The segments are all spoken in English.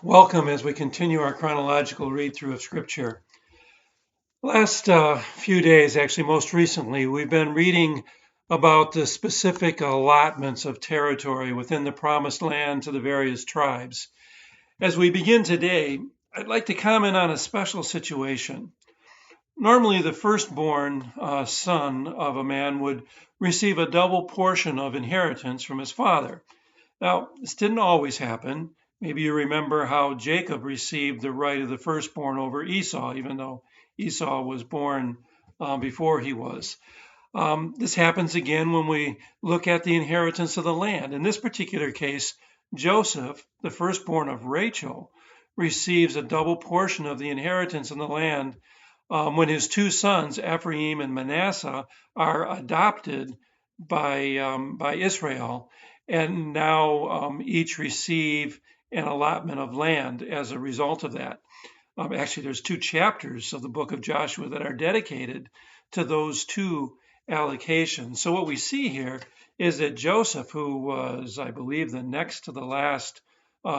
Welcome as we continue our chronological read through of Scripture. Last few days, actually, most recently, we've been reading about the specific allotments of territory within the Promised Land to the various tribes. As we begin today, I'd like to comment on a special situation. Normally, the firstborn son of a man would receive a double portion of inheritance from his father. Now, this didn't always happen. Maybe you remember how Jacob received the right of the firstborn over Esau, even though Esau was born before he was. This happens again when we look at the inheritance of the land. In this particular case, Joseph, the firstborn of Rachel, receives a double portion of the inheritance in the land when his two sons, Ephraim and Manasseh, are adopted by Israel, and now each receive an allotment of land as a result of that. Actually, there's two chapters of the book of Joshua that are dedicated to those two allocations. So what we see here is that Joseph, who was, I believe, the next to the last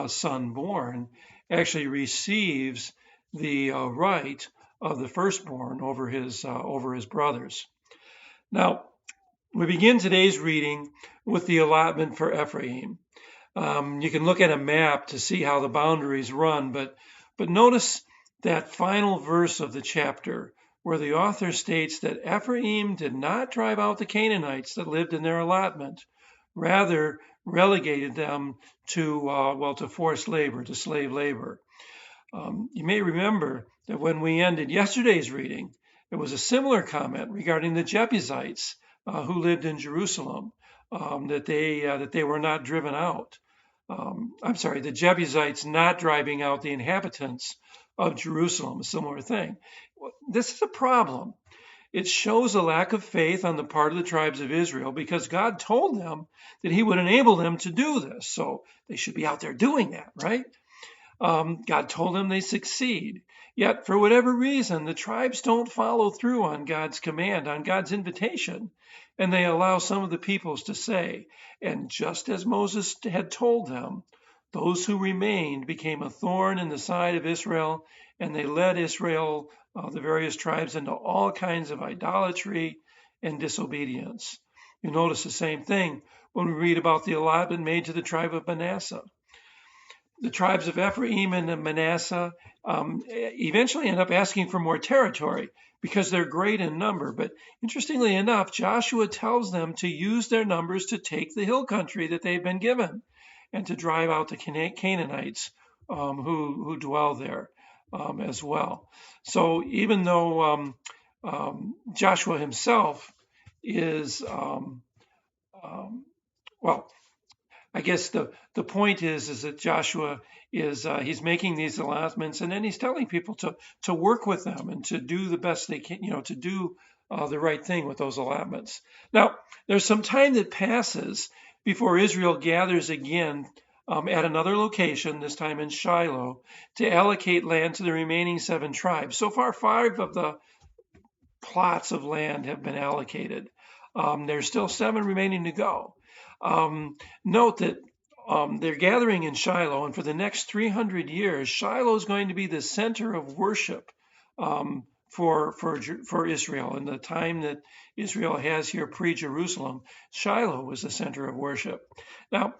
son born, actually receives the right of the firstborn over his brothers. Now, we begin today's reading with the allotment for Ephraim. You can look at a map to see how the boundaries run, but notice that final verse of the chapter where the author states that Ephraim did not drive out the Canaanites that lived in their allotment, rather relegated them to forced labor, to slave labor. You may remember that when we ended yesterday's reading, there was a similar comment regarding the Jebusites who lived in Jerusalem, that they were not driven out. The Jebusites not driving out the inhabitants of Jerusalem, a similar thing. This is a problem. It shows a lack of faith on the part of the tribes of Israel because God told them that he would enable them to do this. So they should be out there doing that, right? God told them they succeed. Yet, for whatever reason, the tribes don't follow through on God's command, on God's invitation, and they allow some of the peoples to say, and just as Moses had told them, those who remained became a thorn in the side of Israel, and they led Israel, the various tribes, into all kinds of idolatry and disobedience. You notice the same thing when we read about the allotment made to the tribe of Manasseh. The tribes of Ephraim and Manasseh eventually end up asking for more territory because they're great in number. But interestingly enough, Joshua tells them to use their numbers to take the hill country that they've been given and to drive out the Canaanites who dwell there as well. So even though Joshua himself is, I guess the point is that Joshua is he's making these allotments, and then he's telling people to work with them and to do the best they can, to do the right thing with those allotments. Now, there's some time that passes before Israel gathers again at another location, this time in Shiloh, to allocate land to the remaining 7 tribes. So far, 5 of the plots of land have been allocated. There's still 7 remaining to go. Note that they're gathering in Shiloh, and for the next 300 years, Shiloh is going to be the center of worship for Israel. In the time that Israel has here pre-Jerusalem, Shiloh was the center of worship. Now,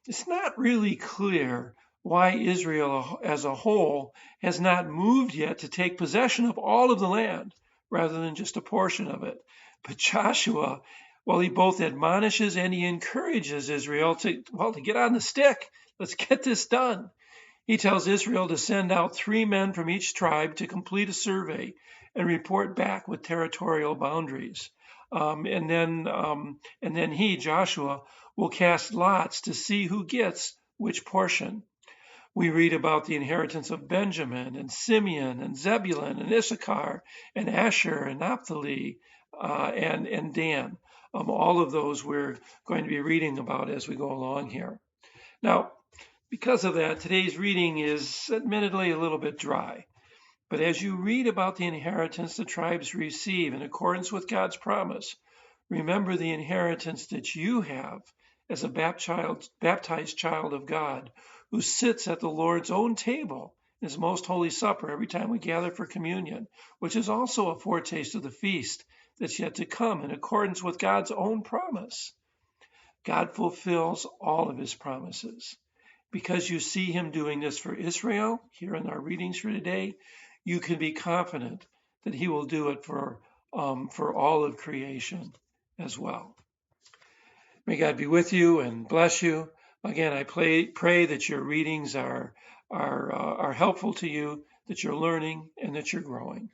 it's not really clear why Israel as a whole has not moved yet to take possession of all of the land rather than just a portion of it. But Joshua, well, he both admonishes and he encourages Israel to get on the stick. Let's get this done. He tells Israel to send out 3 men from each tribe to complete a survey and report back with territorial boundaries. And then he, Joshua, will cast lots to see who gets which portion. We read about the inheritance of Benjamin and Simeon and Zebulun and Issachar and Asher and Naphtali and Dan. All of those we're going to be reading about as we go along here. Now, because of that, today's reading is admittedly a little bit dry. But as you read about the inheritance the tribes receive in accordance with God's promise, remember the inheritance that you have as a baptized child of God who sits at the Lord's own table in his most holy supper every time we gather for communion, which is also a foretaste of the feast that's yet to come in accordance with God's own promise. God fulfills all of his promises. Because you see him doing this for Israel here in our readings for today, you can be confident that he will do it for all of creation as well. May God be with you and bless you. Again, I pray that your readings are helpful to you, that you're learning, and that you're growing.